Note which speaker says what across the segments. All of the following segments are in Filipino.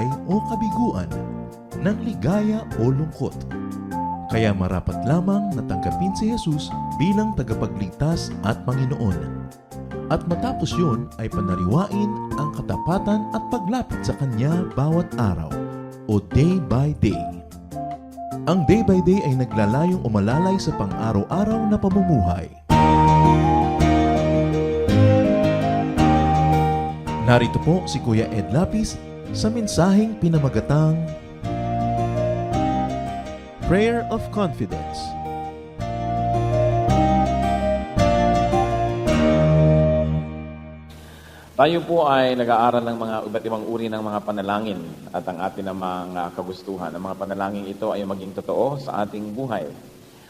Speaker 1: tagumpay o kabiguan, ng ligaya o lungkot. Kaya marapat lamang na tanggapin si Jesus bilang tagapagligtas at Panginoon. At matapos yun ay panariwain ang katapatan at paglapit sa Kanya bawat araw o day by day. Ang day by day ay naglalayong umalalay sa pang-araw-araw na pamumuhay. Narito po si Kuya Ed Lapis sa mensaheng pinamagatang Prayer of Confidence.
Speaker 2: Tayo po ay nag-aaral ng mga iba't ibang uri ng mga panalangin at ang ating mga kagustuhan. Ang mga panalangin ito ay maging totoo sa ating buhay.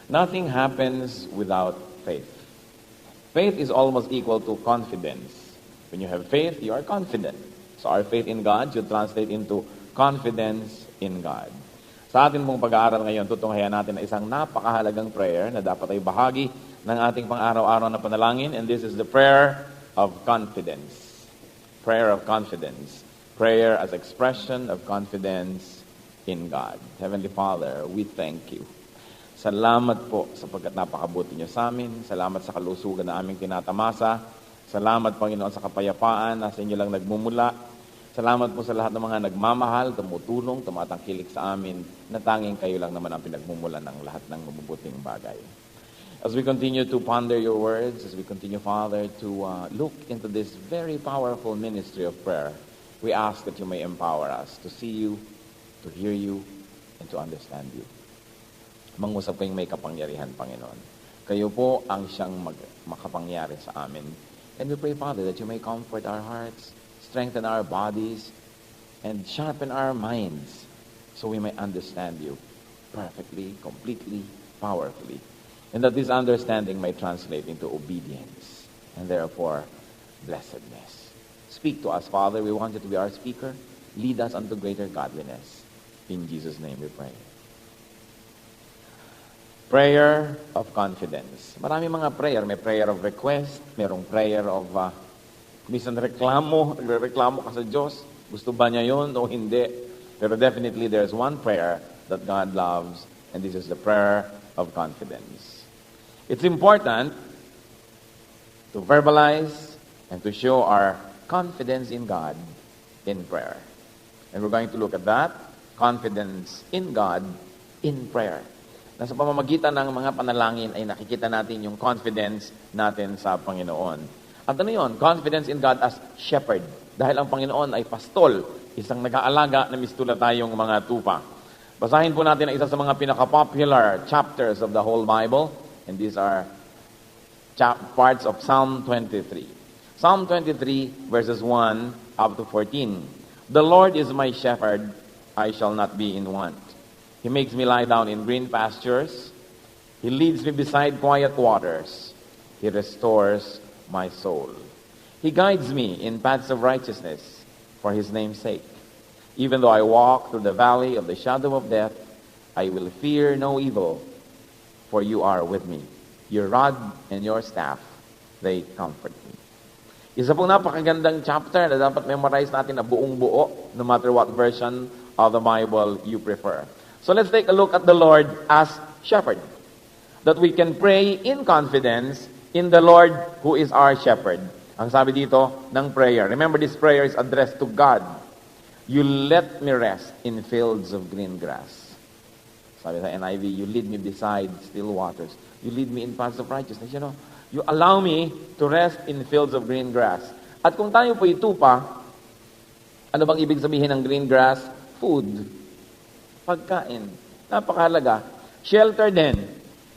Speaker 2: Nothing happens without faith. Faith is almost equal to confidence. When you have faith, you are confident. So our faith in God should translate into confidence in God. Sa ating pong pag-aaral ngayon, tutunghayan natin na isang napakahalagang prayer na dapat ay bahagi ng ating pang-araw-araw na panalangin, and this is the prayer of confidence. Prayer of confidence. Prayer as expression of confidence in God. Heavenly Father, we thank you. Salamat po sapagkat napakabuti niyo sa amin. Salamat sa kalusugan na aming tinatamasa. Salamat, Panginoon, sa kapayapaan na sa inyo lang nagmumula. Salamat po sa lahat ng mga nagmamahal, tumutulong, tumatangkilik sa amin, na tanging kayo lang naman ang pinagmumulan ng lahat ng mabubuting bagay. As we continue to ponder your words, as we continue, Father, to look into this very powerful ministry of prayer, we ask that you may empower us to see you, to hear you, and to understand you. Mangusap kayong may kapangyarihan, Panginoon. Kayo po ang siyang makapangyari sa amin. And we pray, Father, that you may comfort our hearts, strengthen our bodies, and sharpen our minds so we may understand you perfectly, completely, powerfully. And that this understanding may translate into obedience and therefore blessedness. Speak to us, Father. We want you to be our speaker. Lead us unto greater godliness. In Jesus' name we pray. Prayer of confidence. Marami mga prayer. May prayer of request. Merong prayer of minsan reklamo. Nagre-reklamo ka sa Diyos. Gusto ba niya yun o hindi? Pero definitely there's one prayer that God loves, and this is the prayer of confidence. It's important to verbalize and to show our confidence in God in prayer. And we're going to look at that, confidence in God in prayer. Nasa pamamagitan ng mga panalangin ay nakikita natin yung confidence natin sa Panginoon. At ano yun? Confidence in God as shepherd. Dahil ang Panginoon ay pastol, isang nag-aalaga na mistula tayong mga tupa. Basahin po natin ang isa sa mga pinaka-popular chapters of the whole Bible. And these are parts of Psalm 23. Psalm 23, verses 1 up to 14. The Lord is my shepherd, I shall not be in want. He makes me lie down in green pastures. He leads me beside quiet waters. He restores my soul. He guides me in paths of righteousness for his name's sake. Even though I walk through the valley of the shadow of death, I will fear no evil, for you are with me. Your rod and your staff, they comfort me. Isa pong napakagandang chapter na dapat memorize natin na buong buo, no matter what version of the Bible you prefer. So let's take a look at the Lord as shepherd. That we can pray in confidence in the Lord who is our shepherd. Ang sabi dito ng prayer. Remember, this prayer is addressed to God. You let me rest in fields of green grass. Sabi sa NIV, you lead me beside still waters. You lead me in paths of righteousness. You know, you allow me to rest in fields of green grass. At kung tayo po itupa, ano bang ibig sabihin ng green grass? Food. Pagkain. Napakahalaga. Shelter din.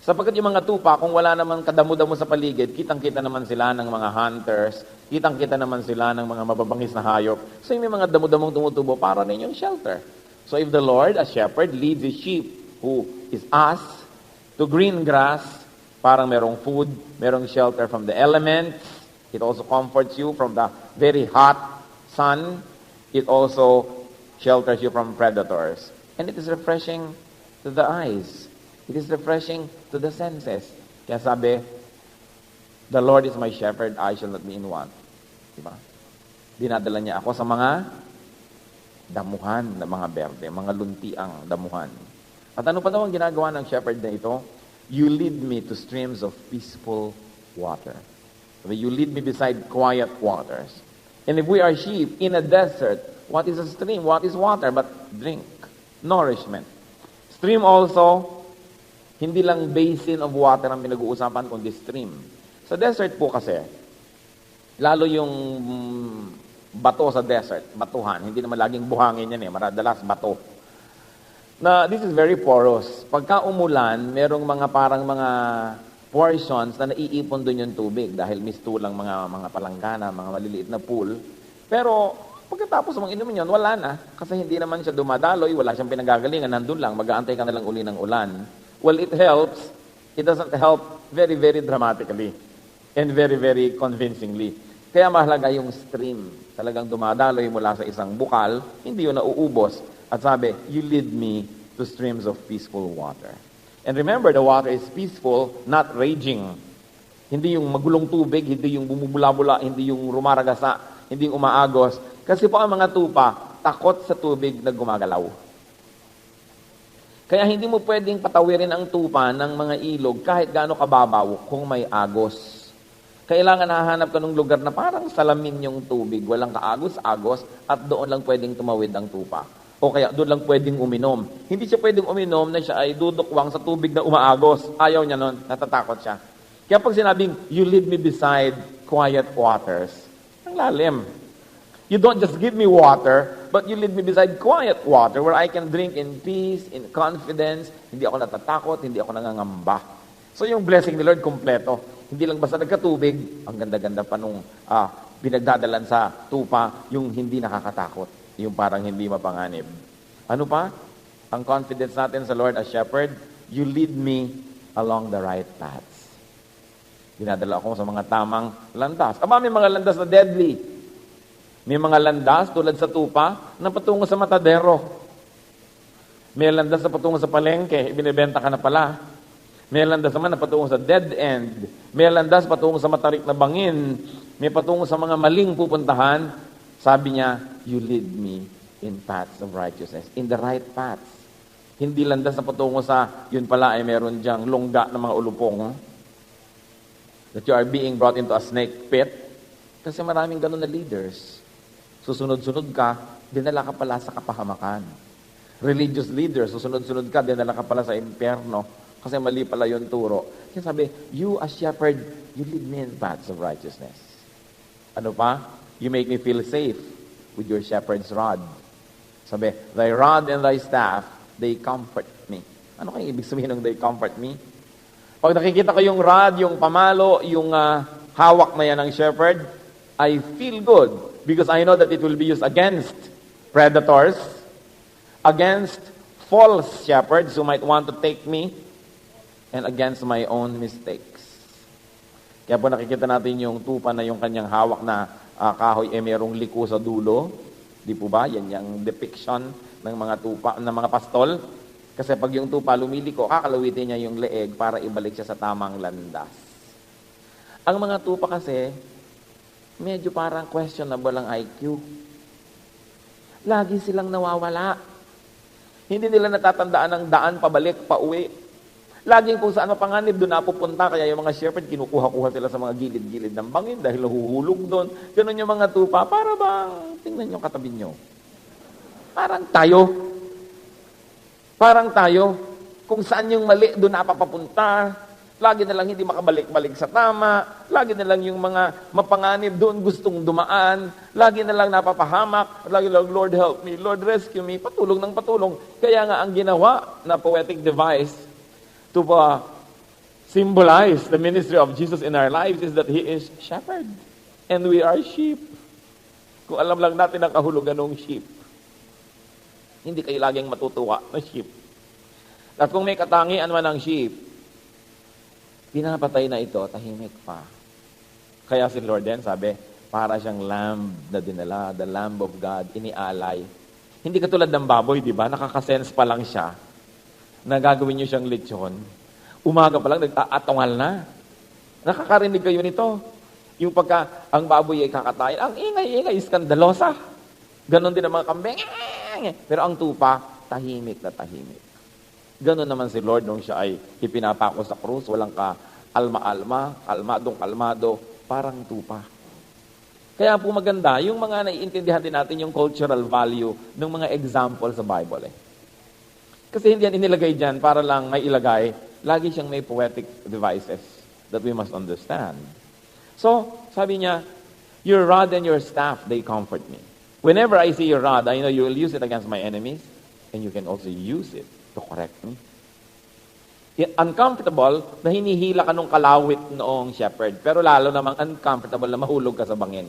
Speaker 2: Sapagkat yung mga tupa, kung wala naman kadamo-damo sa paligid, kitang-kita naman sila ng mga hunters, kitang-kita naman sila ng mga mababangis na hayop. So yung may mga damo-damong tumutubo, para rin yung shelter. So if the Lord, as shepherd, leads his sheep, who is us, to green grass, parang merong food, merong shelter from the elements. It also comforts you from the very hot sun. It also shelters you from predators. And it is refreshing to the eyes. It is refreshing to the senses. Kaya sabi, the Lord is my shepherd, I shall not be in want. Diba? Dinadala niya ako sa mga damuhan na mga berde, mga luntiang damuhan. At ano pa daw ang ginagawa ng shepherd na ito? You lead me to streams of peaceful water. You lead me beside quiet waters. And if we are sheep in a desert, what is a stream? What is water? But drink, nourishment. Stream also, hindi lang basin of water ang pinag-uusapan, kundi stream. Sa desert po kasi, lalo yung bato sa desert, batuhan, hindi naman laging buhangin yan maradalas bato. Na this is very porous. Pagka umulan, merong mga parang mga portions na naiipon doon yung tubig dahil mistulang mga palanggana, mga maliliit na pool. Pero pagkatapos mong inumin yun, wala na. Kasi hindi naman siya dumadaloy, wala siyang pinagagalingan, nandun lang, mag-aantay ka na lang uli ng ulan. Well, it helps. It doesn't help very, very dramatically and very, very convincingly. Kaya mahalaga yung stream. Talagang dumadaloy mula sa isang bukal, hindi yun nauubos. At sabi, you lead me to streams of peaceful water. And remember, the water is peaceful, not raging. Hindi yung magulong tubig, hindi yung bumubula-bula, hindi yung rumaragasa, hindi yung umaagos. Kasi po ang mga tupa, takot sa tubig na gumagalaw. Kaya hindi mo pwedeng patawirin ang tupa ng mga ilog kahit gaano kababaw kung may agos. Kailangan hahanap ka ng lugar na parang salamin yung tubig, walang kaagos-agos, at doon lang pwedeng tumawid ang tupa. O kaya doon lang pwedeng uminom. Hindi siya pwedeng uminom na siya ay dudukwang sa tubig na umaagos. Ayaw niya nun, natatakot siya. Kaya pag sinabing, you lead me beside quiet waters, ang lalim. You don't just give me water, but you lead me beside quiet water where I can drink in peace, in confidence. Hindi ako natatakot, hindi ako nangangamba. So yung blessing ni Lord, kompleto. Hindi lang basta nagkatubig, ang ganda-ganda pa nung pinagdadalan sa tupa, yung hindi nakakatakot, yung parang hindi mapanganib. Ano pa? Ang confidence natin sa Lord as shepherd, you lead me along the right paths. Dinadala ako sa mga tamang landas. May mga landas na deadly. May mga landas tulad sa tupa na patungo sa matadero. May landas na patungo sa palengke, ibinibenta ka na pala. May landas naman na patungo sa dead end. May landas patungo sa matarik na bangin. May patungo sa mga maling pupuntahan. Sabi niya, you lead me in paths of righteousness. In the right paths. Hindi landas na patungo sa, yun pala ay meron diyang lungga ng mga ulupong. That you are being brought into a snake pit. Kasi maraming ganun na leaders. Susunod-sunod ka, dinala ka pala sa kapahamakan. Religious leaders, susunod-sunod ka, dinala ka pala sa impyerno. Kasi mali pala yung turo. Kaya sabi, you as shepherd, you lead me in paths of righteousness. Ano pa? You make me feel safe with your shepherd's rod. Sabi, thy rod and thy staff, they comfort me. Ano kaya ibig sabihin ng they comfort me? Pag nakikita ko yung rod, yung pamalo, yung hawak na yan ng shepherd, I feel good because I know that it will be used against predators, against false shepherds who might want to take me, and against my own mistakes. Kaya po nakikita natin yung tupa na yung kanyang hawak na kahoy merong liko sa dulo. Di po ba? Yan yung depiction ng mga tupa, ng mga pastol. Kasi pag yung tupa lumiliko, kakalawitin niya yung leeg para ibalik siya sa tamang landas. Ang mga tupa kasi, medyo parang questionable ang IQ. Lagi silang nawawala. Hindi nila natatandaan ang daan pabalik, pauwi. Laging kung saan mapanganib, doon napupunta. Kaya yung mga shepherd, kinukuha-kuha sila sa mga gilid-gilid ng bangin dahil nahuhulog doon. Ganun yung mga tupa. Para bang, tingnan nyo katabi nyo. Parang tayo. Parang tayo. Kung saan yung mali, doon napapapunta. Lagi na lang hindi makabalik-balik sa tama. Lagi na lang yung mga mapanganib doon gustong dumaan. Lagi na lang napapahamak. Lagi lang, Lord help me, Lord rescue me. Patulong ng patulong. Kaya nga ang ginawa na poetic device to symbolize the ministry of Jesus in our lives is that He is shepherd. And we are sheep. Kung alam lang natin ang kahulugan ng sheep, hindi kayo laging matutuwa na sheep. At kung may katangian man ng sheep, pinapatay na ito, tahimik pa. Kaya si Lord din sabi, para siyang lamb na dinala, the Lamb of God, inialay. Hindi katulad ng baboy, di ba? Nakakasense pa lang siya na gagawin niyo siyang lechon. Umaga pa lang, nag-aatungal na. Nakakarinig kayo nito. Yung pagka ang baboy ay kakatayin, ang ingay-ingay, iskandalosa. Ganon din ang mga kambing. Pero ang tupa, tahimik na tahimik. Ganon naman si Lord nung siya ay ipinapako sa krus, walang alma-alma, kalmadong-kalmado, parang tupa. Kaya po maganda, yung mga naiintindihan din natin yung cultural value ng mga example sa Bible. Kasi hindi yan inilagay dyan para lang may ilagay. Lagi siyang may poetic devices that we must understand. So, sabi niya, your rod and your staff, they comfort me. Whenever I see your rod, I know you will use it against my enemies, and you can also use it to correct me. Uncomfortable na hinihila ka nung kalawit noong shepherd, pero lalo namang uncomfortable na mahulog ka sa bangin.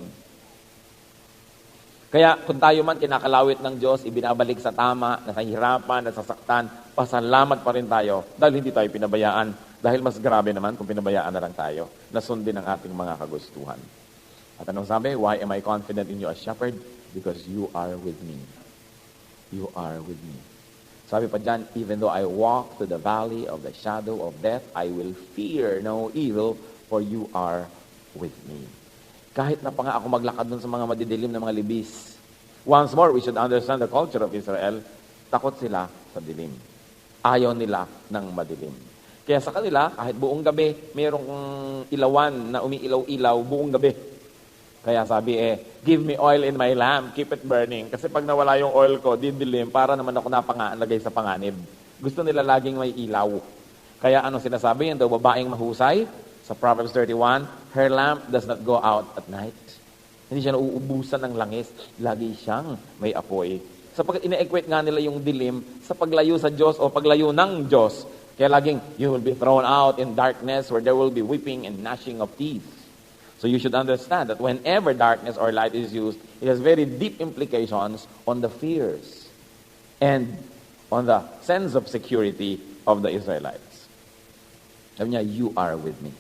Speaker 2: Kaya kung tayo man kinakalawit ng Diyos, ibinabalik sa tama, nasahirapan, nasasaktan, pasalamat pa rin tayo dahil hindi tayo pinabayaan. Dahil mas grabe naman kung pinabayaan na lang tayo na sundin ang ating mga kagustuhan. At anong sabi? Why am I confident in you as shepherd? Because you are with me. You are with me. Sabi pa dyan, even though I walk through the valley of the shadow of death, I will fear no evil, for you are with me. Kahit na pa nga ako maglakad dun sa mga madidilim na mga libis. Once more, we should understand the culture of Israel. Takot sila sa dilim. Ayaw nila ng madilim. Kaya sa kanila, kahit buong gabi, mayroong ilawan na umiilaw-ilaw buong gabi. Kaya sabi give me oil in my lamp, keep it burning. Kasi pag nawala yung oil ko, didilim, para naman ako napangalagay sa panganib. Gusto nila laging may ilaw. Kaya ano sinasabi yan daw, babaeng mahusay, sa Proverbs 31, her lamp does not go out at night. Hindi siya nauubusan ng langis, lagi siyang may apoy. Sapagkat ina-equate nga nila yung dilim sa paglayo sa Diyos o paglayo ng Diyos. Kaya laging, you will be thrown out in darkness where there will be weeping and gnashing of teeth. So you should understand that whenever darkness or light is used, it has very deep implications on the fears and on the sense of security of the Israelites. Sabi niya, you are with me.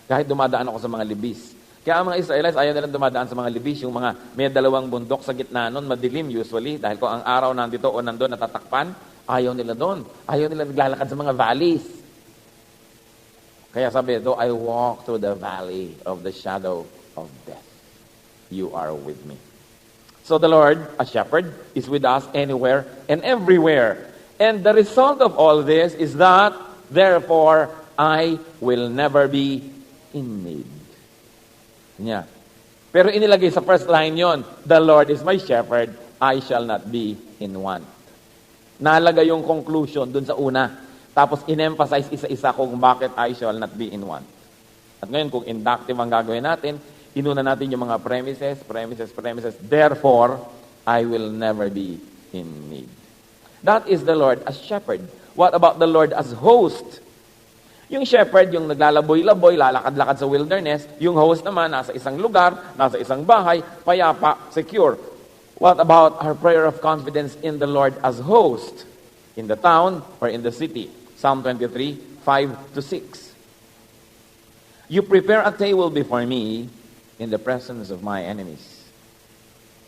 Speaker 2: Kahit dumadaan ako sa mga libis. Kaya ang mga Israelites, ayaw nilang dumadaan sa mga libis. Yung mga may dalawang bundok sa gitna nun, madilim usually. Dahil kung ang araw nandito o nandun natatakpan, ayaw nila doon. Ayaw nila naglalakad sa mga valleys. Kaya sabi, though I walk through the valley of the shadow of death, you are with me. So the Lord, a shepherd, is with us anywhere and everywhere. And the result of all this is that, therefore, I will never be in need. Yeah. Pero inilagay sa first line yon, the Lord is my shepherd, I shall not be in want. Nalagay yung conclusion dun sa una. Tapos in-emphasize isa-isa kung bakit I shall not be in want. At ngayon, kung inductive ang gagawin natin, inuna natin yung mga premises. Therefore, I will never be in need. That is the Lord as shepherd. What about the Lord as host? Yung shepherd, yung naglalaboy-laboy, lalakad-lakad sa wilderness. Yung host naman, nasa isang lugar, nasa isang bahay, payapa, secure. What about our prayer of confidence in the Lord as host? In the town or in the city? Psalm 23, 5-6. You prepare a table before me in the presence of my enemies.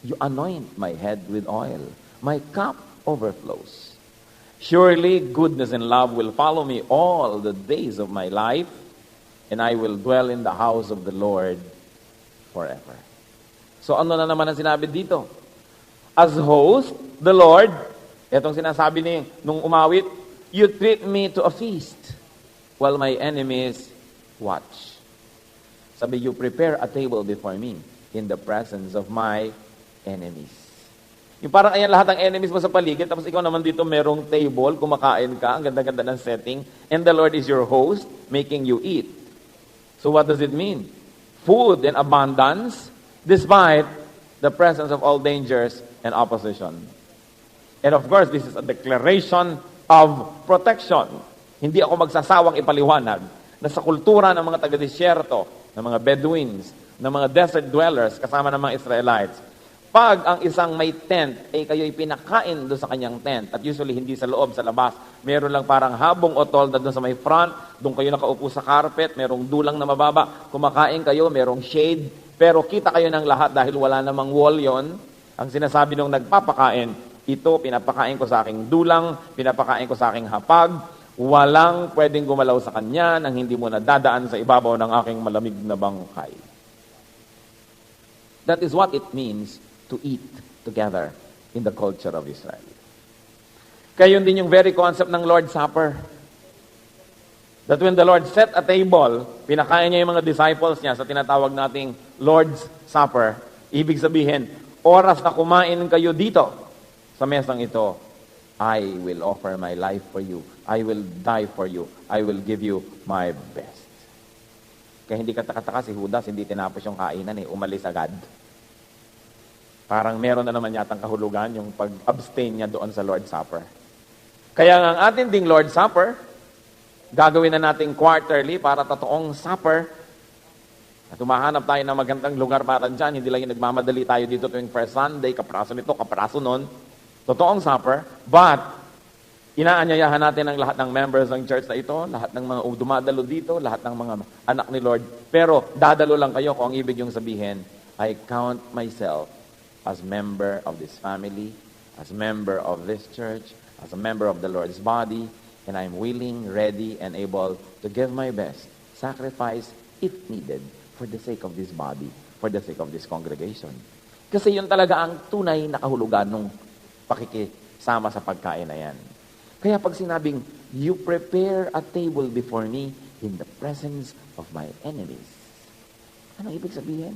Speaker 2: You anoint my head with oil. My cup overflows. Surely goodness and love will follow me all the days of my life, and I will dwell in the house of the Lord forever. So ano na naman ang sinabi dito? As host, the Lord, itong sinasabi ni nung umawit, you treat me to a feast while my enemies watch. Sabi, you prepare a table before me in the presence of my enemies. Yung parang ayan lahat ng enemies mo sa paligid, tapos ikaw naman dito merong table, kumakain ka, ang ganda-ganda ng setting, and the Lord is your host, making you eat. So what does it mean? Food in abundance, despite the presence of all dangers and opposition. And of course, this is a declaration of protection. Hindi ako magsasawang ipaliwanag na sa kultura ng mga taga-disyerto, ng mga Bedouins, ng mga desert dwellers, kasama ng mga Israelites, pag ang isang may tent, kayo'y pinakain doon sa kanyang tent. At usually, hindi sa loob, sa labas. Meron lang parang habong o tolda doon sa may front. Doon kayo nakaupo sa carpet. Merong dulang na mababa. Kumakain kayo, merong shade. Pero kita kayo ng lahat dahil wala namang wall yon. Ang sinasabi nung nagpapakain, ito, pinapakain ko sa aking dulang, pinapakain ko sa aking hapag. Walang pwedeng gumalaw sa kanya nang hindi mo nadadaan sa ibabaw ng aking malamig na bangkay. That is what it means to eat together in the culture of Israel. Kaya yun din yung very concept ng Lord's Supper. That when the Lord set a table, pinakain niya yung mga disciples niya sa tinatawag nating Lord's Supper. Ibig sabihin, oras na kumain kayo dito sa mesang ito, I will offer my life for you. I will die for you. I will give you my best. Kaya hindi kataka-taka si Judas, hindi tinapos yung kainan umalis agad. Parang meron na naman yatang kahulugan yung pag-abstain niya doon sa Lord's Supper. Kaya ang atin ding Lord's Supper, gagawin na natin quarterly para totoong supper. At humahanap tayo ng magandang lugar para dyan. Hindi lang yung nagmamadali tayo dito tuwing first Sunday, kapraso nito, kapraso nun. Totoong supper. But, inaanyayahan natin ang lahat ng members ng church na ito, lahat ng mga dumadalo dito, lahat ng mga anak ni Lord. Pero, dadalo lang kayo kung ang ibig yung sabihin, I count myself as member of this family, as member of this church, as a member of the Lord's body, and I'm willing, ready, and able to give my best, sacrifice if needed, for the sake of this body, for the sake of this congregation. Kasi yun talaga ang tunay na kahulugan ng pakikisama sa pagkain na yan. Kaya pag sinabing, you prepare a table before me in the presence of my enemies. Anong ibig sabihin?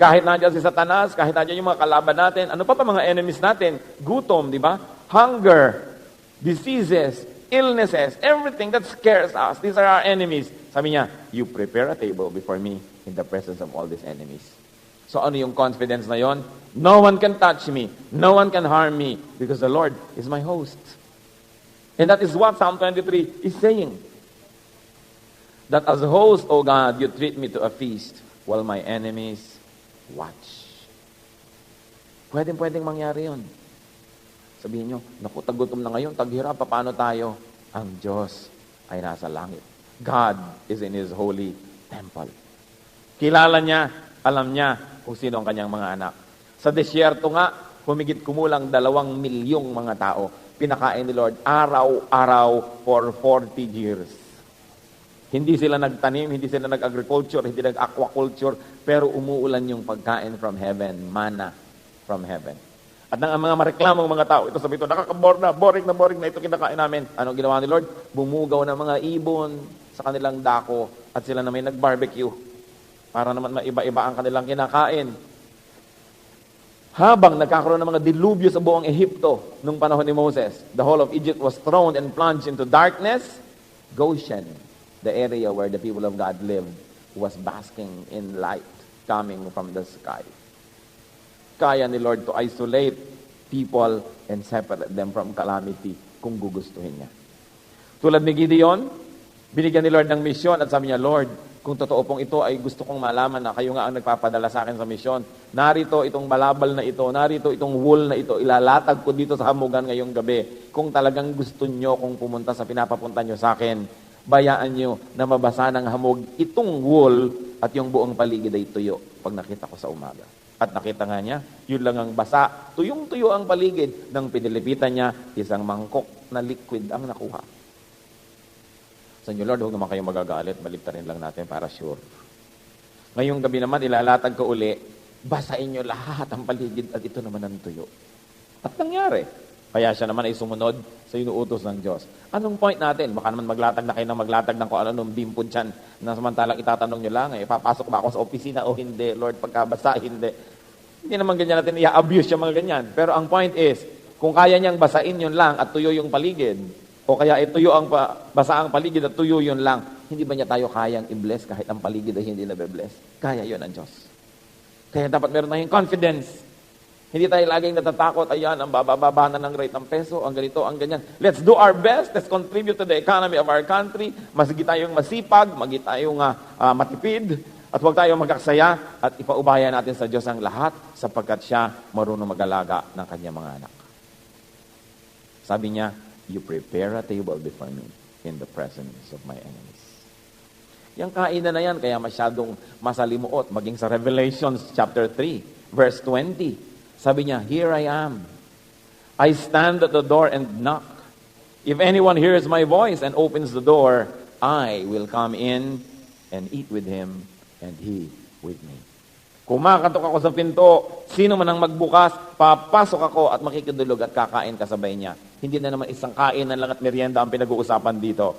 Speaker 2: Kahit nandiyan si Satanas, kahit nandiyan yung mga kalaban natin, ano pa mga enemies natin? Gutom, di ba? Hunger, diseases, illnesses, everything that scares us. These are our enemies. Sabi niya, you prepare a table before me in the presence of all these enemies. So ano yung confidence na yon? No one can touch me. No one can harm me because the Lord is my host. And that is what Psalm 23 is saying. That as a host, O God, you treat me to a feast while my enemies watch. Pwedeng mangyari yon. Sabihin nyo, naku, tagutom na ngayon, taghirap, paano tayo? Ang Diyos ay nasa langit. God is in His holy temple. Kilala niya, alam niya kung sino ang kanyang mga anak. Sa desyerto nga, humigit kumulang 2 milyong mga tao. Pinakain ni Lord araw-araw for 40 years. Hindi sila nagtanim, hindi sila nag-agriculture, hindi nag-aquaculture, pero umuulan yung pagkain from heaven, manna from heaven. At ang mga mareklamong mga tao, ito sabi ito, boring na ito kinakain namin. Anong ginawa ni Lord? Bumugaw ng mga ibon sa kanilang dako at sila na may nag-barbecue para naman maiba-iba ang kanilang kinakain. Habang nagkakaroon ng mga dilubyo sa buong Ehipto nung panahon ni Moses, the whole of Egypt was thrown and plunged into darkness. Goshen, the area where the people of God lived, was basking in light coming from the sky. Kaya ni Lord to isolate people and separate them from calamity kung gugustuhin niya. Tulad ni Gideon, binigyan ni Lord ng misyon at sabi niya, Lord, kung totoo pong ito ay gusto kong malaman na kayo nga ang nagpapadala sa akin sa misyon. Narito itong balabal na ito, narito itong wool na ito, ilalatag ko dito sa hamugan ngayong gabi. Kung talagang gusto nyo kung pumunta sa pinapapunta nyo sa akin, bayaan nyo na mabasa ng hamog itong wool at yung buong paligid ay tuyo pag nakita ko sa umaga. At nakita nga niya, yun lang ang basa, tuyong-tuyo ang paligid. Nang pinilipitan niya, isang mangkok na liquid ang nakuha. Sa inyo, Lord, huwag naman kayong magagalit, baliktarin lang natin para sure. Ngayong gabi naman, ilalatag ko uli, basain nyo lahat ang paligid at ito naman ang tuyo. At nangyari. Kaya siya naman ay sumunod sa inuutos ng Diyos. Anong point natin? Baka naman maglatag na kayo ng maglatag ng kung ano nung bimpod dyan na samantalang itatanong nyo lang, papasok ba ako sa opisina o hindi? Lord, pagkabasa, hindi. Hindi naman ganyan natin i-abuse yung mga ganyan. Pero ang point is, kung kaya niyang basain yun lang at tuyo yung paligid, o kaya ituyo ang basa ang paligid at tuyo yun lang, hindi ba niya tayo kayang i-bless kahit ang paligid ay hindi na-bless? Kaya yun ang Diyos. Kaya dapat meron tayong confidence. Hindi tayo laging natatakot, ayan, ang bababa na ng rate ng peso, ang ganito, ang ganyan. Let's do our best. Let's contribute to the economy of our country. Masigi tayong masipag, magi tayong matipid, at huwag tayong magaksaya, at ipaubaya natin sa Diyos ang lahat, sapagkat siya marunong mag-alaga ng kanyang mga anak. Sabi niya, you prepare a table before me in the presence of my enemies. Yung kainan na yan, kaya masyadong masalimuot, maging sa Revelations chapter 3, verse 20. Sabi niya, here I am. I stand at the door and knock. If anyone hears my voice and opens the door, I will come in and eat with him and he with me. Kumakatok ako sa pinto, sino man ang magbukas, papasok ako at makikidulog at kakain kasabay niya. Hindi na naman isang kainan lang at merienda ang pinag-uusapan dito.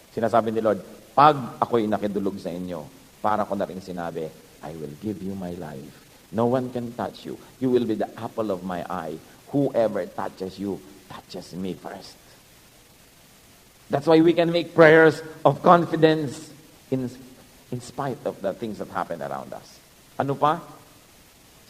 Speaker 2: Sinasabi ni Lord, pag ako'y nakidulog sa inyo, para ko na rin sinabi, I will give you my life. No one can touch you. You will be the apple of my eye. Whoever touches you, touches me first. That's why we can make prayers of confidence in spite of the things that happen around us. Ano pa?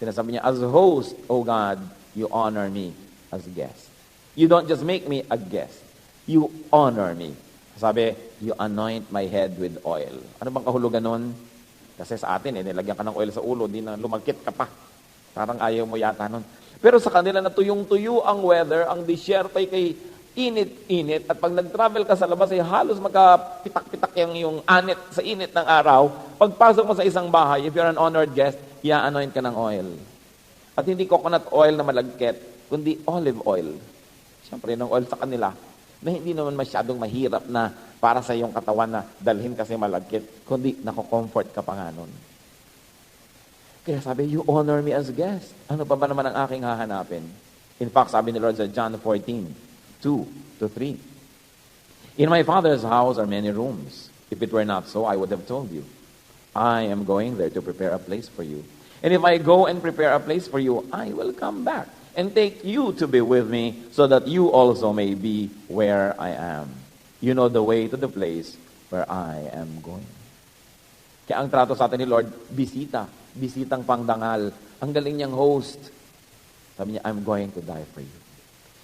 Speaker 2: Sinasabi niya, as host, O God, you honor me as guest. You don't just make me a guest. You honor me. Sabi, you anoint my head with oil. Ano bang kahulugan nun? Kasi sa atin, nilagyan ka ng oil sa ulo, di na lumagkit ka pa. Parang ayaw mo yata nun. Pero sa kanila na tuyong-tuyo ang weather, ang disyerto ay kay init-init. At pag nag-travel ka sa labas, ay halos magkapitak-pitak yung anit sa init ng araw. Pagpasok mo sa isang bahay, if you're an honored guest, i-anoint ka ng oil. At hindi coconut oil na malagkit, kundi olive oil. Siyempre, ng oil sa kanila, na hindi naman masyadong mahirap na para sa iyong katawan na dalhin kasi malagkit, kundi nako-comfort ka pa nga nun. Kaya sabi, you honor me as guest. Ano pa ba naman ang aking hahanapin? In fact, sabi ni Lord sa John 14:2-3, in my Father's house are many rooms. If it were not so, I would have told you. I am going there to prepare a place for you. And if I go and prepare a place for you, I will come back and take you to be with me so that you also may be where I am. You know the way to the place where I am going. Kaya ang trato sa atin ni Lord, bisita. Bisitang pangdangal. Ang galing niyang host. Sabi niya, I'm going to die for you.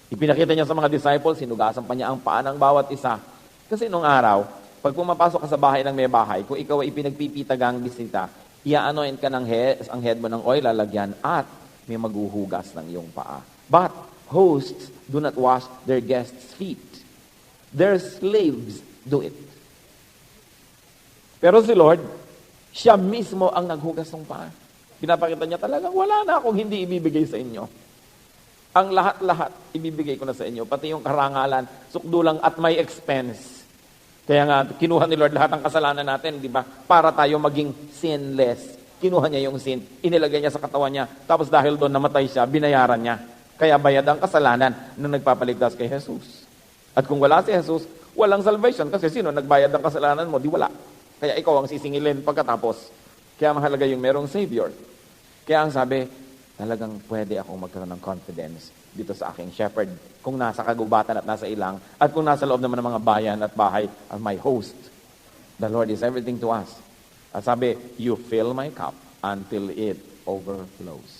Speaker 2: Ipinakita niya sa mga disciples, sinugasan pa niya ang paa ng bawat isa. Kasi nung araw, pag pumapasok ka sa bahay ng may bahay, kung ikaw ay ipinagpipitagang bisita, i-anoint ka ng ang head mo ng oil, lalagyan, at may maghuhugas ng iyong paa. But hosts do not wash their guests' feet. Their slaves do it. Pero si Lord, siya mismo ang naghugas ng paa. Pinapakita niya talagang wala na akong hindi ibibigay sa inyo. Ang lahat-lahat ibibigay ko na sa inyo, pati yung karangalan, sukdulang at may expense. Kaya nga, kinuha ni Lord lahat ng kasalanan natin, di ba? Para tayo maging sinless. Kinuha niya yung sin, inilagay niya sa katawan niya, tapos dahil doon namatay siya, binayaran niya. Kaya bayad ang kasalanan na nagpapaligtas kay Jesus. At kung wala si Jesus, walang salvation. Kasi sino nagbayad ng kasalanan mo? Di wala. Kaya ikaw ang sisingilin pagkatapos. Kaya mahalaga yung merong Savior. Kaya ang sabi, talagang pwede akong magkaroon ng confidence dito sa aking shepherd. Kung nasa kagubatan at nasa ilang, at kung nasa loob naman ng mga bayan at bahay, as my host, the Lord is everything to us. At sabi, you fill my cup until it overflows.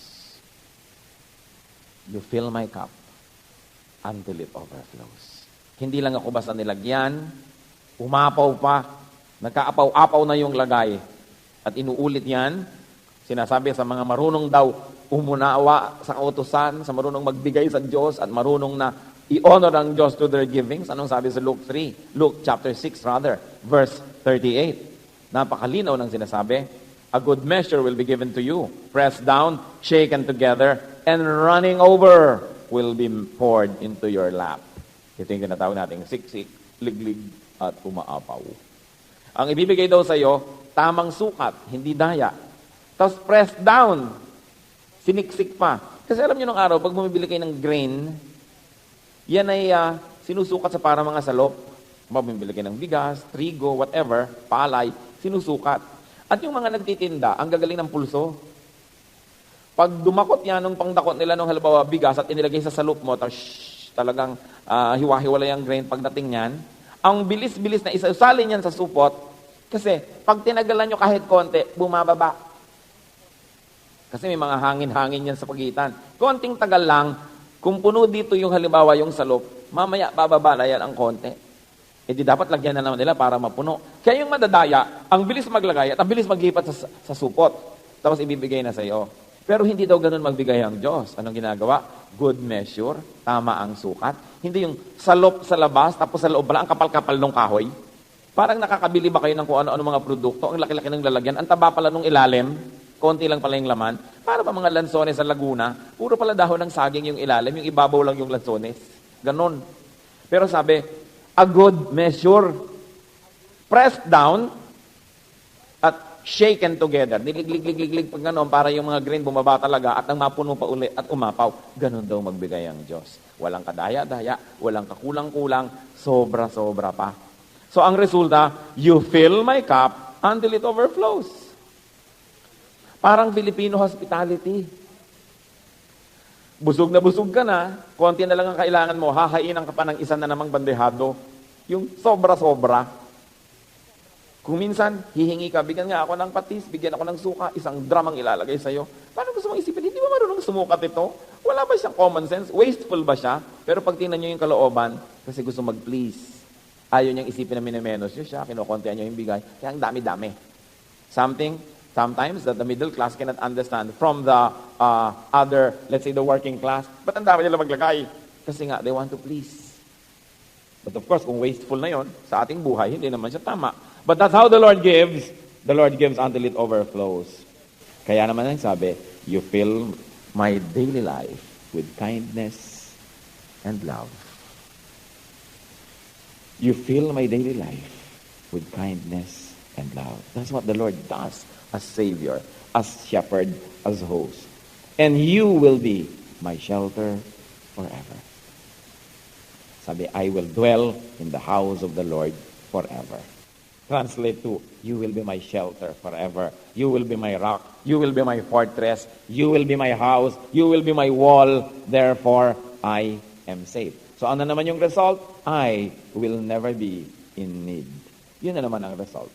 Speaker 2: You fill my cup until it overflows. Hindi lang ako basta nilagyan, umapaw pa, nagkaapaw-apaw na yung lagay. At inuulit yan, sinasabi sa mga marunong daw umunawa sa kautusan, sa marunong magbigay sa Diyos, at marunong na i-honor ang Diyos to their givings. Anong sabi sa Luke 3? Luke chapter 6 rather, verse 38. Napakalinaw ng sinasabi, a good measure will be given to you, pressed down, shaken together, and running over will be poured into your lap. Ito yung tinatawag natin, siksik, liglig, at umaapaw. Ang ibibigay daw sa iyo, tamang sukat, hindi daya. Tapos pressed down, siniksik pa. Kasi alam niyo nung araw, pag bumibili kayo ng grain, yan ay sinusukat sa para mga salop. Bumibili kayo ng bigas, trigo, whatever, palay, sinusukat. At yung mga nagtitinda, ang gagaling ng pulso. Pag dumakot yan nung pangdakot nila nung halimbawa bigas at inilagay sa salop mo, talagang hiwa-hiwalay ang grain pagdating niyan, ang bilis-bilis na isasalin yan sa supot, kasi pag tinagalan nyo kahit konti, bumababa. Kasi may mga hangin-hangin yan sa pagitan. Konting tagal lang, kung puno dito yung halimbawa yung salop, mamaya bababa na yan ang konti. E di dapat lagyan na naman nila para mapuno. Kaya yung madadaya, ang bilis maglagay at ang bilis maglipat sa supot. Tapos ibibigay na sa iyo. Pero hindi daw ganun magbigay ang Diyos. Anong ginagawa? Good measure, tama ang sukat. Hindi yung salop sa labas, tapos sa loob pala, ang kapal-kapal ng kahoy. Parang nakakabili ba kayo ng kung ano-ano mga produkto? Ang laki-laki ng lalagyan, ang taba pala nung ilalim. Konti lang pala yung laman. Para ba mga lansones sa Laguna? Puro pala dahon ng saging yung ilalim, yung ibabaw lang yung lansones. Ganon. Pero sabi, a good measure, pressed down, at shaken together. Niliglig pag gano'n, para yung mga grain bumaba talaga at nang mapuno pa uli at umapaw. Ganon daw magbigay ang Diyos. Walang kadaya-daya, walang kakulang-kulang, sobra-sobra pa. So ang resulta, you fill my cup until it overflows. Parang Filipino hospitality. Busog ka na, konti na lang ang kailangan mo, hahainan ka pa ng isa na namang bandehado. Yung sobra-sobra. Kung minsan, hihingi ka, bigyan nga ako ng patis, bigyan ako ng suka, isang drum ang ilalagay sa'yo. Paano gusto mong isipin? Hindi ba marunong sumukat ito? Wala ba siyang common sense? Wasteful ba siya? Pero pag tingnan nyo yung kalooban, kasi gusto mag-please. Ayaw niyang isipin na minemenos nyo siya, kinukontihan nyo yung bigay. Kaya ang dami-dami. Sometimes that the middle class cannot understand from the other, let's say the working class. Ba't ang dami nila maglagay? Kasi nga, they want to please. But of course, kung wasteful na yon sa ating buhay, hindi naman siya tama. But that's how the Lord gives. The Lord gives until it overflows. Kaya naman ang sabi, you fill my daily life with kindness and love. You fill my daily life with kindness and love. That's what the Lord does as Savior, as Shepherd, as host. And you will be my shelter forever. Sabi, I will dwell in the house of the Lord forever. Translate to, you will be my shelter forever. You will be my rock. You will be my fortress. You will be my house. You will be my wall. Therefore, I am safe. So ano naman yung result? I will never be in need. Yun na naman ang result.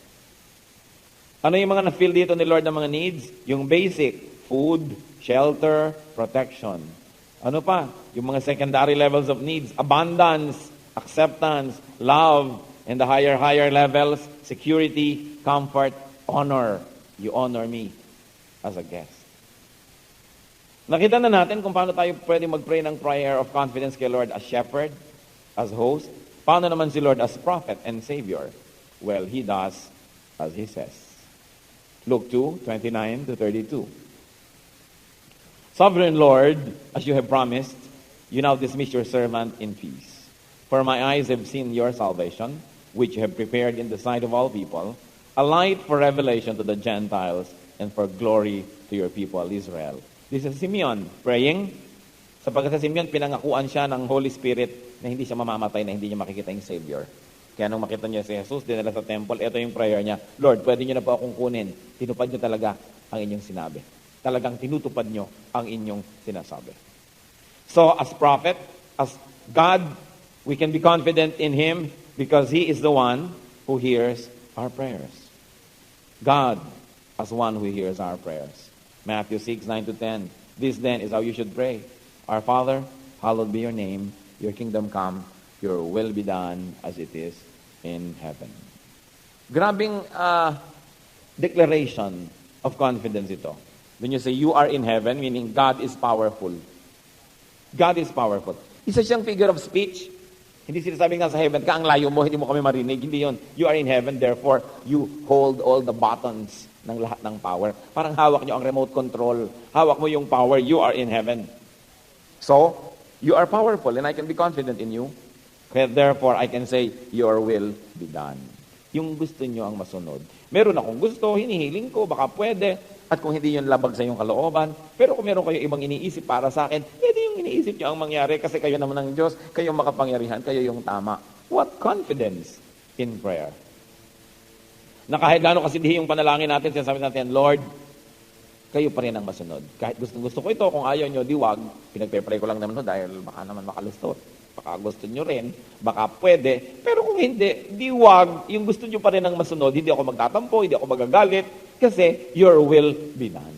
Speaker 2: Ano yung mga na-fill dito ni Lord ng mga needs? Yung basic, food, shelter, protection. Ano pa? Yung mga secondary levels of needs, abundance, acceptance, love, and the higher levels, security, comfort, honor. You honor me as a guest. Nakita na natin kung paano tayo pwede mag-pray ng prayer of confidence kay Lord as shepherd, as host. Paano naman si Lord as prophet and savior? Well, He does as He says. Luke 2:29-32. Sovereign Lord, as you have promised, you now dismiss your servant in peace. For my eyes have seen your salvation, which you have prepared in the sight of all people, a light for revelation to the Gentiles and for glory to your people, Israel. This is Simeon praying. Sapagkat sa Simeon, pinangakuan siya ng Holy Spirit na hindi siya mamamatay, na hindi niya makikita yung Savior. Kaya nung makita niya si Jesus, dinala sa temple, ito yung prayer niya, Lord, pwede niyo na po akong kunin. Tinupad niyo talaga ang inyong sinabi. Talagang tinutupad niyo ang inyong sinasabi. So, as prophet, as God, we can be confident in Him because He is the one who hears our prayers. God as one who hears our prayers. Matthew 6:9-10. This then is how you should pray. Our Father, hallowed be your name. Your kingdom come. Your will be done as it is in heaven. Grabing declaration of confidence ito. When you say, you are in heaven, meaning God is powerful. God is powerful. Isa siyang figure of speech. Hindi sinasabing nga sa heaven ka, ang layo mo, hindi mo kami marinig. Hindi yun. You are in heaven, therefore, you hold all the buttons ng lahat ng power. Parang hawak nyo ang remote control. Hawak mo yung power, you are in heaven. So, you are powerful and I can be confident in you. Therefore, I can say, your will be done. Yung gusto nyo ang masunod. Meron akong gusto, hinihiling ko, baka pwede. At kung hindi yun labag sa iyong kalooban, pero kung meron kayo ibang iniisip para sa akin, hindi yung iniisip nyo ang mangyari kasi kayo naman ng Diyos, kayo makapangyarihan, kayo yung tama. What confidence in prayer? Na kahit gano'n kasindihin yung panalangin natin, sinasabi natin, Lord, kayo pa rin ang masunod. Kahit gusto ko ito, kung ayaw nyo, diwag. Pinagpe-pray ko lang naman dahil baka naman makalustot. Baka gusto nyo rin, baka pwede. Pero kung hindi, diwag, yung gusto nyo pa rin ang masunod, hindi ako magtatampo, hindi ako magagalit, kasi your will be done.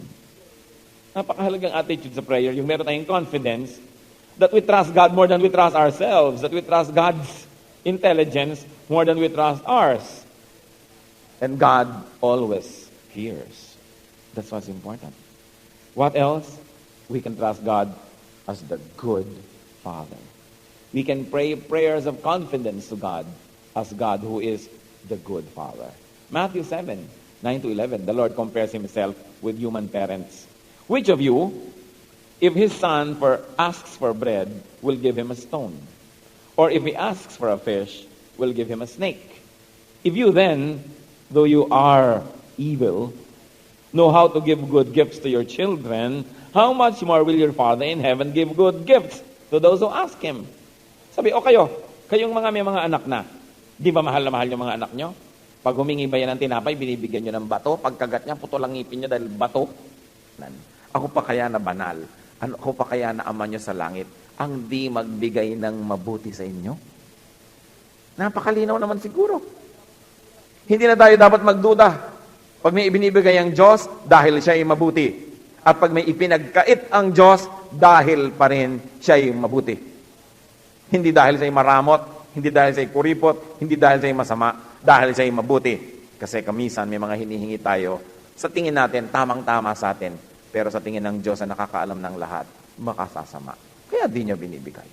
Speaker 2: Napakahalagang attitude sa prayer, yung meron tayong confidence that we trust God more than we trust ourselves, that we trust God's intelligence more than we trust ours. And God always hears. That's what's important. What else? We can trust God as the good Father. We can pray prayers of confidence to God as God who is the good Father. Matthew 7:9-11, the Lord compares Himself with human parents. Which of you, if his son asks for bread, will give him a stone? Or if he asks for a fish, will give him a snake? If you then, though you are evil, know how to give good gifts to your children, how much more will your Father in heaven give good gifts to those who ask Him? Sabi, o kayong mga may mga anak na, di ba mahal na mahal yung mga anak nyo? Pag humingi ba yan ng tinapay, binibigyan nyo ng bato. Pagkagat niya, putol ang ngipin niya dahil bato. Ako pa kaya na banal? Ako pa kaya na ama nyo sa langit? Ang di magbigay ng mabuti sa inyo? Napakalinaw naman siguro. Hindi na tayo dapat magduda. Pag may ibinibigay ang Diyos, dahil siya ay mabuti. At pag may ipinagkait ang Diyos, dahil pa rin siya ay mabuti. Hindi dahil siya ay maramot, hindi dahil siya ay kuripot, hindi dahil siya ay masama, dahil siya ay mabuti. Kasi kamisan may mga hinihingi tayo, sa tingin natin, tamang-tama sa atin. Pero sa tingin ng Diyos na nakakaalam ng lahat, makasasama. Kaya di niya binibigay.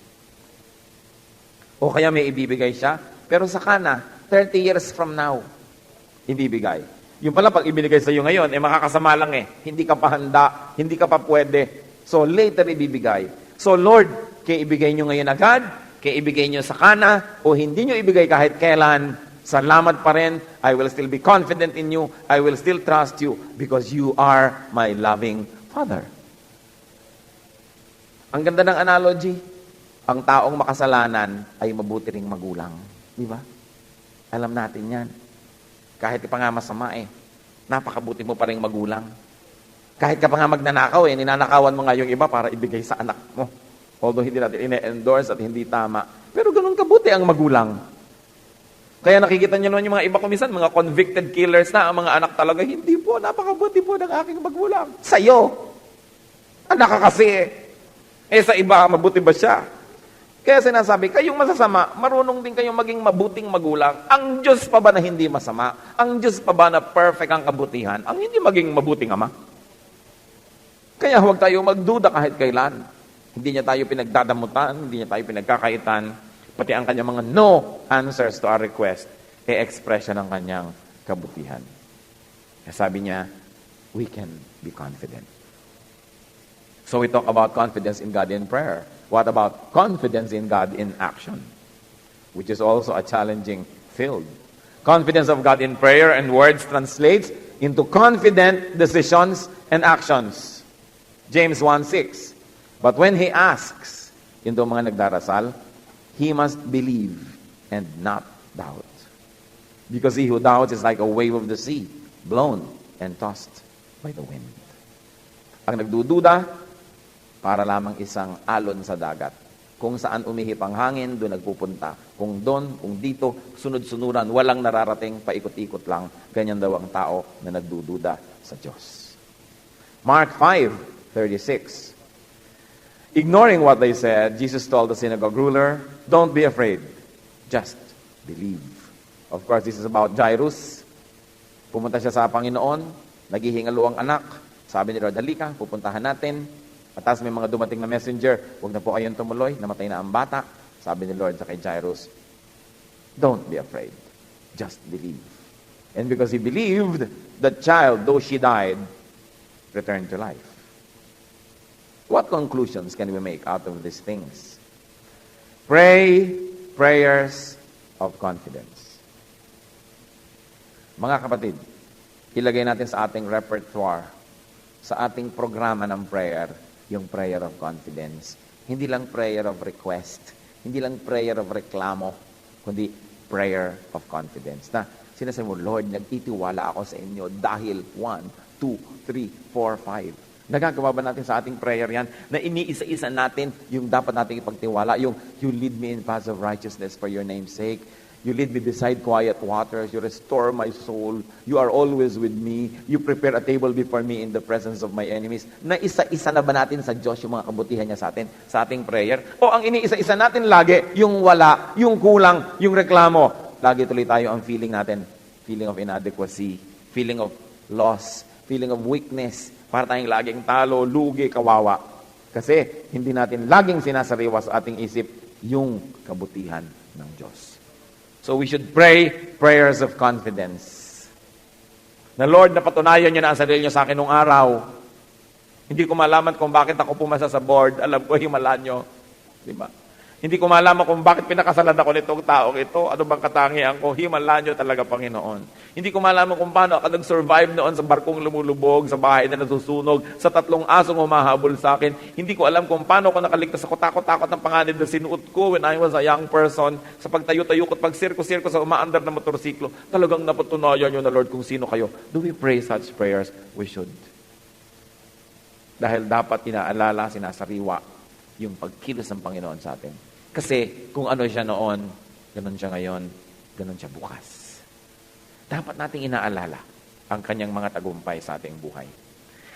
Speaker 2: O kaya may ibibigay siya, pero saka na, 30 years from now, ibibigay. Yung pala, pag ibinigay sa iyo ngayon, makakasama lang eh. Hindi ka pa handa, hindi ka pa pwede. So, later ibibigay. So, Lord, kaya ibigay nyo ngayon agad, kaya ibigay nyo sa kana, o hindi nyo ibigay kahit kailan, salamat pa rin, I will still be confident in you, I will still trust you, because you are my loving Father. Ang ganda ng analogy, ang taong makasalanan ay mabuti ring magulang. Di ba? Alam natin yan. Kahit pa nga masama napakabuti mo pa ring magulang. Kahit ka pa nga magnanakaw ninanakawan mo nga yung iba para ibigay sa anak mo. Although hindi natin ine-endorse at hindi tama. Pero ganun kabuti ang magulang. Kaya nakikita niyo naman yung mga iba kumisan, mga convicted killers na, ang mga anak talaga, hindi po, napakabuti po ng aking magulang. Sa'yo. Anak ka kasi sa iba, mabuti ba siya? Kaya sinasabi, kayong masasama, marunong din kayong maging mabuting magulang. Ang Diyos pa ba na hindi masama? Ang Diyos pa ba na perfect ang kabutihan? Ang hindi maging mabuting ama? Kaya huwag tayo magduda kahit kailan. Hindi niya tayo pinagdadamutan, hindi niya tayo pinagkakaitan, pati ang kanyang mga no answers to our request, expression ng kanyang kabutihan. Kaya sabi niya, we can be confident. So we talk about confidence in God in prayer. What about confidence in God in action? Which is also a challenging field. Confidence of God in prayer and words translates into confident decisions and actions. James 1:6. But when he asks, into mga nagdarasal, he must believe and not doubt. Because he who doubts is like a wave of the sea, blown and tossed by the wind. Ang nagdududa, para lamang isang alon sa dagat. Kung saan umihip ang hangin, doon nagpupunta. Kung doon, kung dito, sunod-sunuran, walang nararating, paikot-ikot lang. Ganyan daw ang tao na nagdududa sa Diyos. Mark 5:36. Ignoring what they said, Jesus told the synagogue ruler, don't be afraid, just believe. Of course, this is about Jairus. Pumunta siya sa Panginoon, naghihingalo ang anak. Sabi ni Lord, halika, pupuntahan natin. At tapos may mga dumating na messenger, huwag na po kayong tumuloy, namatay na ang bata. Sabi ni Lord sa kay Jairus, don't be afraid, just believe. And because he believed, the child, though she died, returned to life. What conclusions can we make out of these things? Pray prayers of confidence. Mga kapatid, ilagay natin sa ating repertoire, sa ating programa ng prayer, yung prayer of confidence. Hindi lang prayer of request, hindi lang prayer of reklamo, kundi prayer of confidence. Na sinasabi mo, Lord, nagtitiwala ako sa inyo dahil 1, 2, 3, 4, 5. Nagagawa ba natin sa ating prayer yan? Na iniisa-isa natin yung dapat nating ipagtiwala, yung you lead me in paths of righteousness for your name's sake. You lead me beside quiet waters. You restore my soul. You are always with me. You prepare a table before me in the presence of my enemies. Na isa-isa na ba natin sa Diyos yung mga kabutihan niya sa atin, sa ating prayer? O ang iniisa-isa natin lagi, yung wala, yung kulang, yung reklamo. Lagi tuloy tayo ang feeling natin. Feeling of inadequacy. Feeling of loss. Feeling of weakness. Para tayong laging talo, lugi, kawawa. Kasi hindi natin laging sinasariwa sa ating isip yung kabutihan ng Diyos. So we should pray prayers of confidence. Na Lord, napatunayan niyo na ang sarili niyo sa akin nung araw. Hindi ko malaman kung bakit ako pumasa sa board. Alam ko, himala niyo. Diba? Hindi ko malaman kung bakit pinakasalan ako nitong taong ito. Ano bang katangian ko? Himala niyo talaga, Panginoon. Hindi ko malaman kung paano ako nag-survive noon sa barkong lumulubog, sa bahay na nasusunog, sa 3 asong humahabol sa akin. Hindi ko alam kung paano ako nakaligtas sa takot-takot ng panganib na sinuot ko when I was a young person. Sa pagtayo-tayo ko at pagsirko-sirko sa umaandar na motorsiklo. Talagang napatunayan niyo na, Lord, kung sino kayo. Do we pray such prayers? We should. Dahil dapat inaalala, sinasariwa yung pagkilos ng Panginoon sa atin. Kasi kung ano siya noon, ganun siya ngayon, ganun siya bukas. Dapat nating inaalala ang kanyang mga tagumpay sa ating buhay.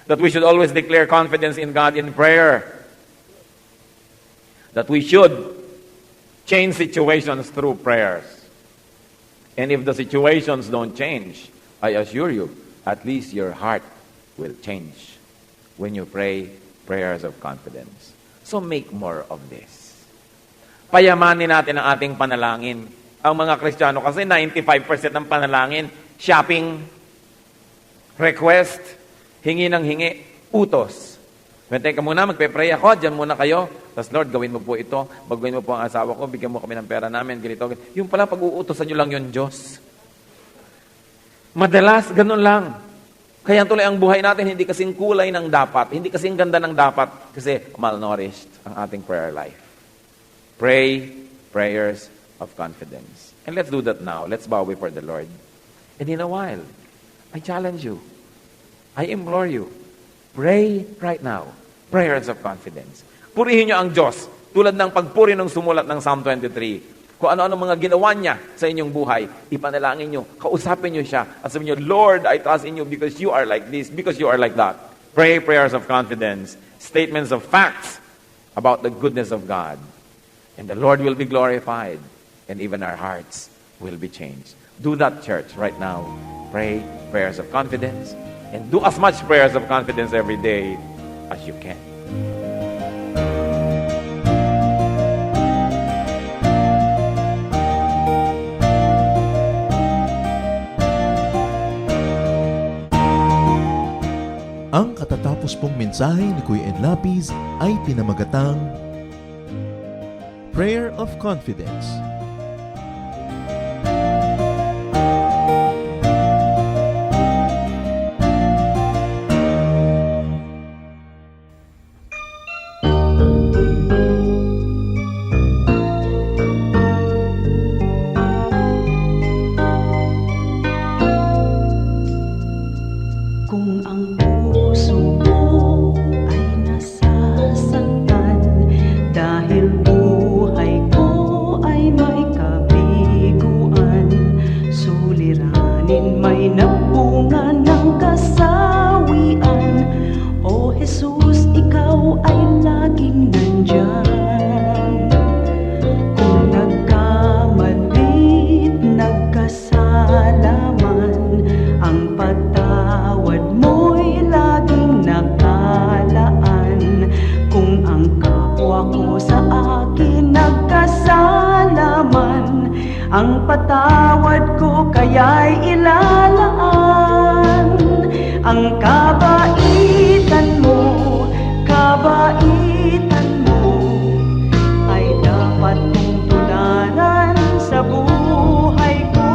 Speaker 2: That we should always declare confidence in God in prayer. That we should change situations through prayers. And if the situations don't change, I assure you, at least your heart will change when you pray prayers of confidence. So make more of this. Payamanin natin ang ating panalangin. Ang mga Kristiyano kasi 95% ng panalangin, shopping, request, hingi ng hingi, utos. Teka muna, magpe-pray ako, dyan muna kayo. Tapos Lord, gawin mo po ito, baguhin mo po ang asawa ko, bigyan mo kami ng pera namin, ganito. Yung pala, pag-uutosan nyo lang yun, Diyos. Madalas, ganun lang. Kaya tuloy ang buhay natin, hindi kasing kulay ng dapat, hindi kasing ganda ng dapat, kasi malnourished ang ating prayer life. Pray prayers of confidence. And let's do that now. Let's bow before the Lord. And in a while, I challenge you. I implore you. Pray right now. Prayers of confidence. Purihin niyo ang Diyos. Tulad ng pagpuri ng sumulat ng Psalm 23. Kung ano-ano mga ginawa niya sa inyong buhay, ipanalangin niyo, kausapin niyo siya, at sabihin niyo, Lord, I trust in you because you are like this, because you are like that. Pray prayers of confidence. Statements of facts about the goodness of God. And the Lord will be glorified, and even our hearts will be changed. Do that, church, right now. Pray prayers of confidence, and do as much prayers of confidence every day as you can.
Speaker 1: Ang katatapos pong mensahe ni Kuya Ed Lapis ay pinamagatang Prayer of Confidence.
Speaker 3: Kung ang puso mo ay nasasaktan dahil buhay ko ay may kabiguan, suliranin may nagbunga ng kasawian. O Jesus, ikaw ay laging nandyan. Kung nagkamali't nagkasalaman, ang patawad mo'y laging nakalaan. Kung ang kapwa ko sa akin nagkasalaman, ang patawad ko kaya'y ilalaan. Ang kabaitan mo ay dapat kong tularan sa buhay ko.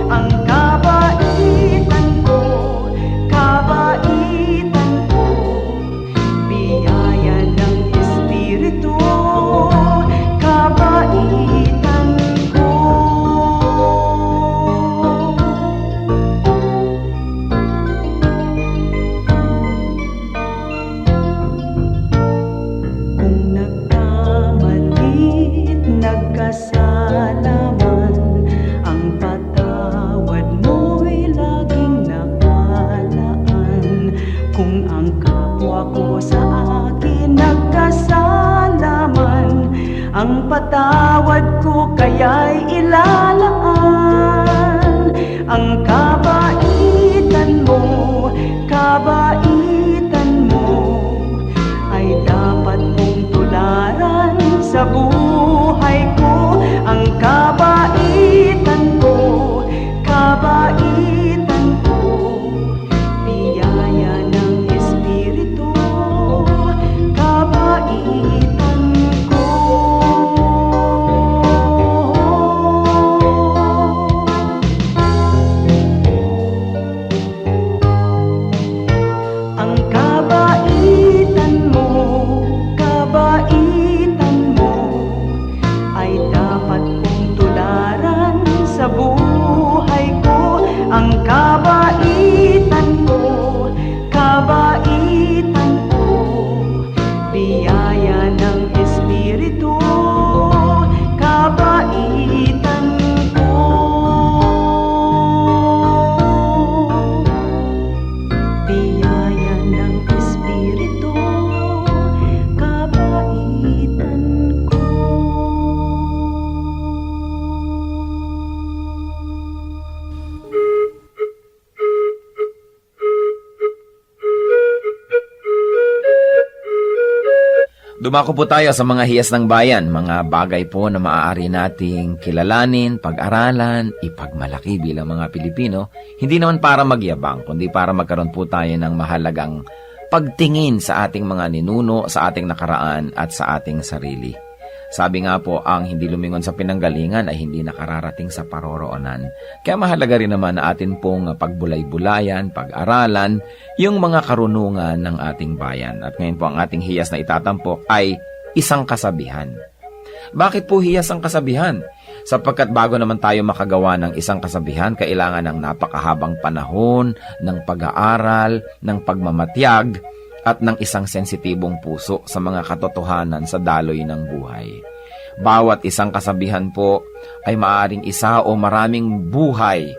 Speaker 3: Ang kabaitan ko, biyaya ng Espiritu, kabaitan ko. Kung nagkamali't nagkasalaman, ang patawad mo'y laging nakalaan. Kung ang kapwa ko sa akin nagkasalaman, ang patawad ko kaya'y ilalaan. Ang kabaitan mo ay dapat mong tularan sa buhay ko. Ang kabaitan ko, biyaya ng Espiritu, kabaitan ko.
Speaker 4: Dumako po tayo sa mga hiyas ng bayan, mga bagay po na maaari nating kilalanin, pag-aralan, ipagmalaki bilang mga Pilipino, hindi naman para magyabang, kundi para magkaroon po tayo ng mahalagang pagtingin sa ating mga ninuno, sa ating nakaraan at sa ating sarili. Sabi nga po, ang hindi lumingon sa pinanggalingan ay hindi nakararating sa paroroonan. Kaya mahalaga rin naman na atin pong pagbulay-bulayan, pag-aralan, yung mga karunungan ng ating bayan. At ngayon po ang ating hiyas na itatampok ay isang kasabihan. Bakit po hiyas ang kasabihan? Sapagkat bago naman tayo makagawa ng isang kasabihan, kailangan ng napakahabang panahon, ng pag-aaral, ng pagmamatyag, at ng isang sensitibong puso sa mga katotohanan sa daloy ng buhay. Bawat isang kasabihan po ay maaaring isa o maraming buhay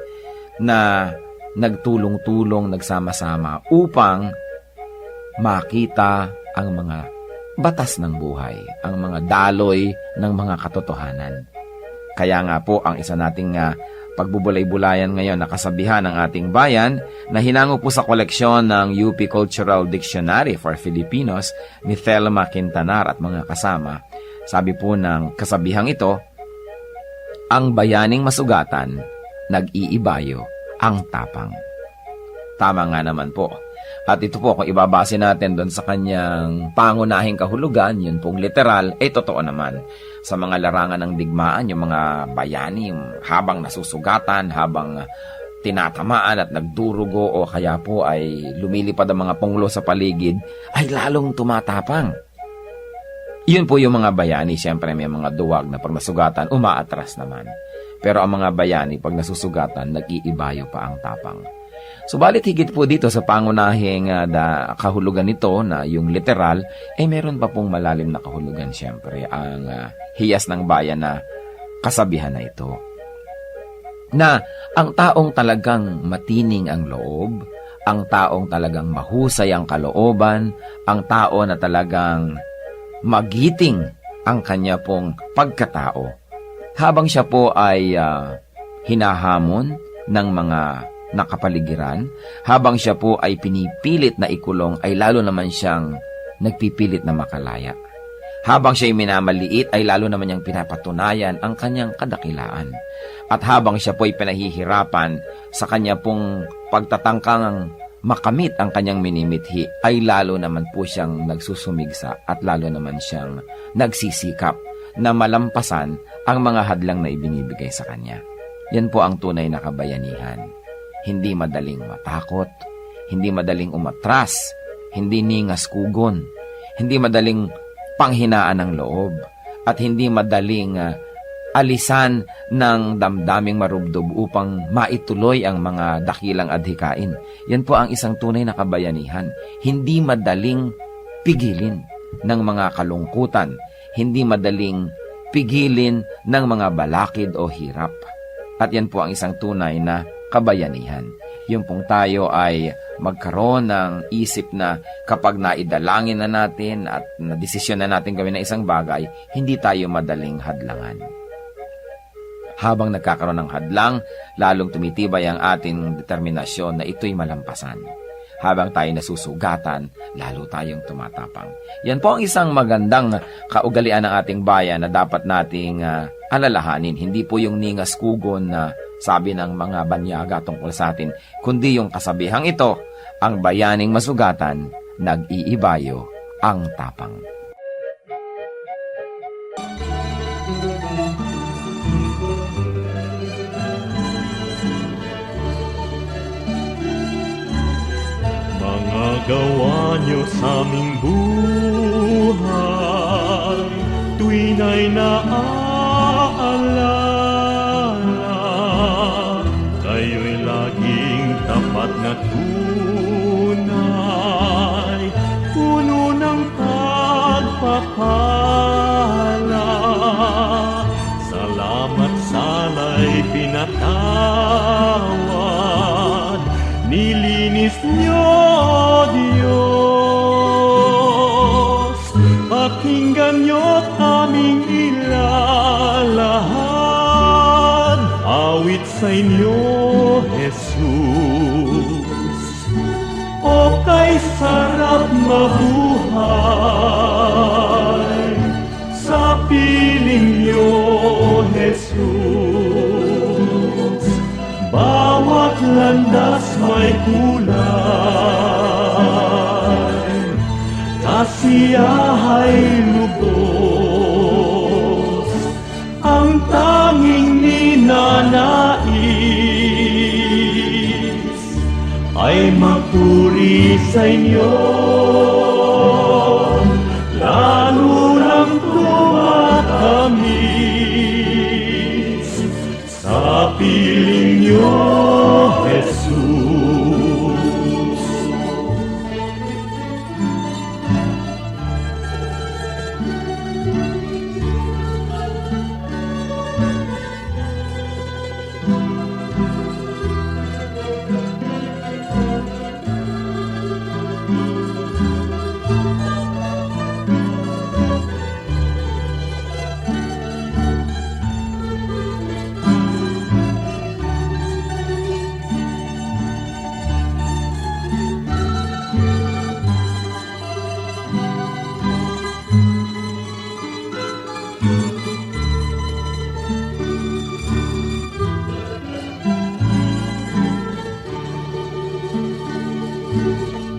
Speaker 4: na nagtulong-tulong, nagsama-sama upang makita ang mga batas ng buhay, ang mga daloy ng mga katotohanan. Kaya nga po ang isa nating pagbubulay-bulayan ngayon na kasabihan ng ating bayan na hinango po sa koleksyon ng UP Cultural Dictionary for Filipinos ni Thelma Quintanar at mga kasama. Sabi po ng kasabihang ito, ang bayaning masugatan, nag-iibayo ang tapang. Tama nga naman po. At ito po, kung ibabase natin doon sa kanyang pangunahing kahulugan, yun pong literal, totoo naman. Sa mga larangan ng digmaan, yung mga bayani, habang nasusugatan, habang tinatamaan at nagdurugo o kaya po ay lumilipad ang mga punglo sa paligid, ay lalong tumatapang. Yun po yung mga bayani, siyempre may mga duwag na pag nasugatan, umaatras naman. Pero ang mga bayani, pag nasusugatan, nag-iibayo pa ang tapang. Subalit higit po dito sa pangunahing kahulugan nito na yung literal, meron pa pong malalim na kahulugan siyempre ang hiyas ng bayan na kasabihan na ito. Na ang taong talagang matining ang loob, ang taong talagang mahusay ang kalooban, ang tao na talagang magiting ang kanya pong pagkatao, habang siya po ay hinahamon ng mga nakapaligiran, habang siya po ay pinipilit na ikulong, ay lalo naman siyang nagpipilit na makalaya. Habang siya'y minamaliit, ay lalo naman niyang pinapatunayan ang kanyang kadakilaan. At habang siya po ay pinahihirapan sa kanya pong pagtatangkang makamit ang kanyang minimithi, ay lalo naman po siyang nagsusumigsa at lalo naman siyang nagsisikap na malampasan ang mga hadlang na ibinibigay sa kanya. Yan po ang tunay na kabayanihan. Hindi madaling matakot, hindi madaling umatras, hindi ningas kugon, hindi madaling panghinaan ng loob, at hindi madaling alisan ng damdaming marubdob upang maituloy ang mga dakilang adhikain. Yan po ang isang tunay na kabayanihan. Hindi madaling pigilin ng mga kalungkutan, hindi madaling pigilin ng mga balakid o hirap. At yan po ang isang tunay na kabayanihan. Yung pong tayo ay magkaroon ng isip na kapag naidalangin na natin at nadesisyon na natin gawin na isang bagay, hindi tayo madaling hadlangan. Habang nagkakaroon ng hadlang, lalong tumitibay ang ating determinasyon na ito'y malampasan. Habang tayo nasusugatan, lalo tayong tumatapang. Yan po ang isang magandang kaugalian ng ating bayan na dapat nating alalahanin. Hindi po yung ningas kugon na sabi ng mga banyaga tungkol sa atin, kundi yung kasabihang ito, ang bayaning masugatan, nag-iibayo ang tapang.
Speaker 5: Mga gawa niyo sa aming buhay, tuwin ay naaalala. Kayo'y laging tapat na tunay, puno ng pagpapala. Salamat sala'y pinatawad, nilinis niyo, Diyos. Pakinggan niyo't aming ilalahad, awit sa inyo, Jesus. O kay sarap mabuhay, piling niyo, Jesus. Bawat landas may kulay, kasiyahay lubos, ang tanging ninanais ay magpuri sa inyo, lalo lang tumatamis sa piling niyo, Jesus.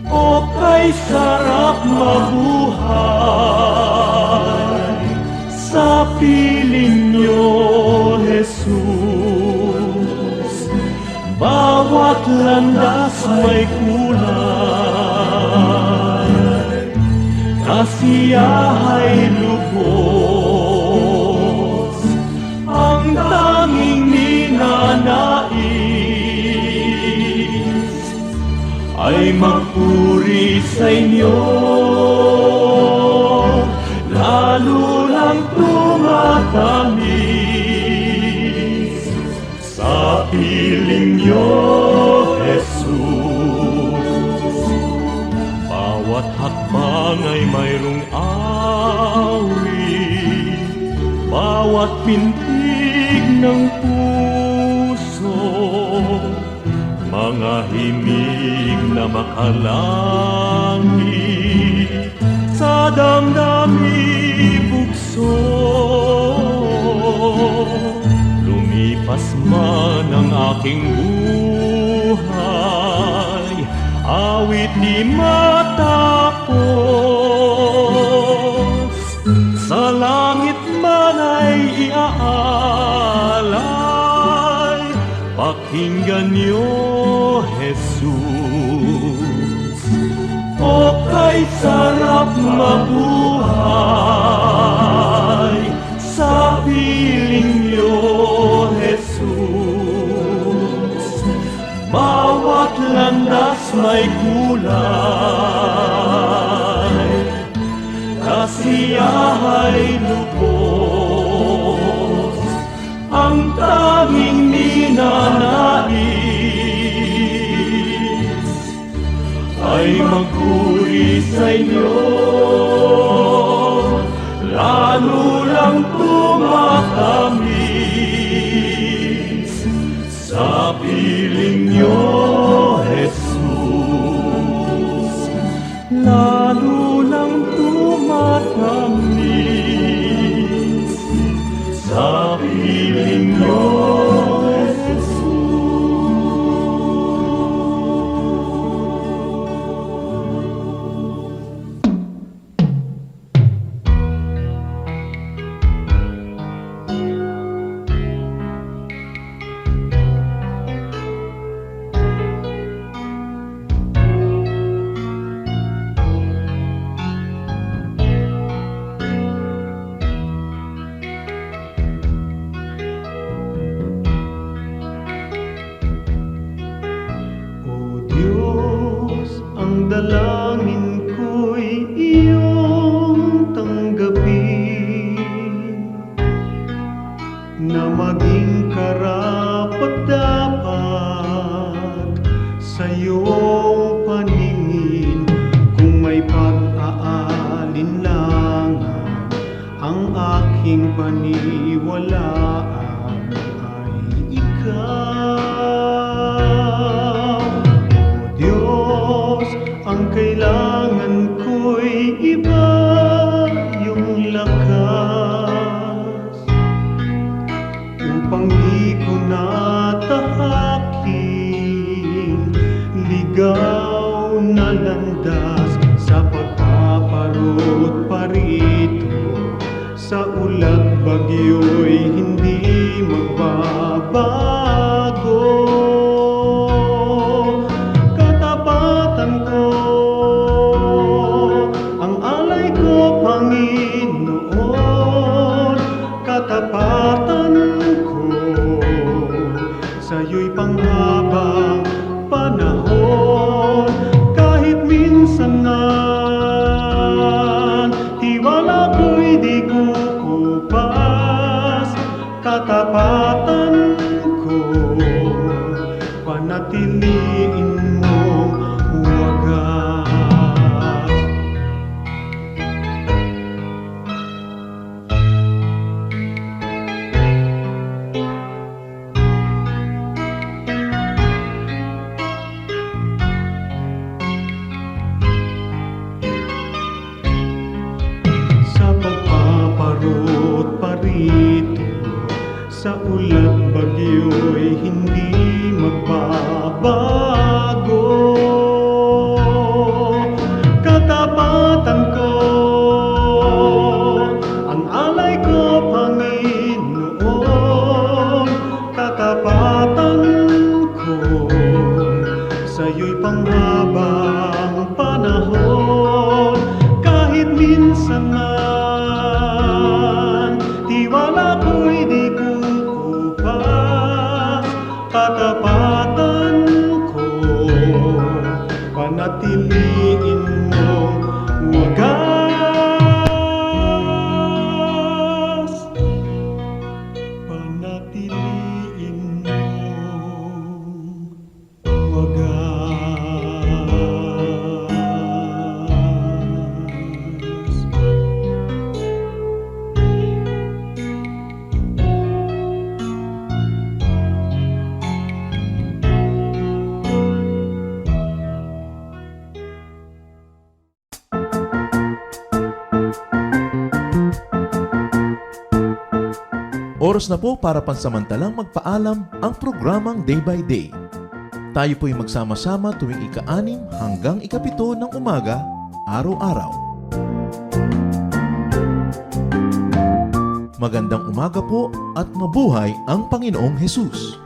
Speaker 5: O kay sarap mabuhay sa piling niyo, Jesus. Bawat landas may kulay, kasiyahay lubos, ang tanging ninanais ay magpuri sa inyo, lalo lang tumatamis sa piling niyo, Jesus. Bawat hakbang ay mayroong awit, bawat pintig ng puso, mga himig na makalangit sa damdami bugso. Lumipas man ang aking buhay, awit di matapos, sa langit man ay iaalay, pakinggan niyo, Jesus. O kay sarap mabuhay sa piling niyo, Jesus. Bawat landas may kulay, kasiyahay lubos, ang tanging ninanais ay magpuri sa inyo, lalo lang tumatamis sa piling niyo, Jesus. Lalo lang tumatamis sa piling niyo, dalangin ko'y iyong tanggapin, na maging karapat-dapat sa iyong paningin. Kung may pag-aalinlangan ang aking paniwalaan ay ikaw, O Diyos. Ang kailangan ko'y iba yung lakas di ko natahaking ligaw na landas sa pagpaparot parito sa ulat bagyo'y hindi magbabago. Katapatan ko ang alay ko, Panginoon. Katapatan ko sa'yo'y panghabang panahon. Kahit minsan na tiwala ko'y di kukupas, katapatan ko panatiliin mong wagas. Sa pagpaparot parito sa ulat bagyo'y hindi magbabago. Katapatan ko ang alay ko, Panginoon. Katapatan ko sa'yo'y panghabang panahon. Kahit minsan na tiwala ko'y di kukupas, katapatan ko panatiliin mong wagas. Panatiliin mong wagas.
Speaker 1: Oras na po para pansamantalang magpaalam ang programang Day by Day. Tayo po'y magsama-sama tuwing ika-6 hanggang ika-7 ng umaga, araw-araw. Magandang umaga po at mabuhay ang Panginoong Hesus!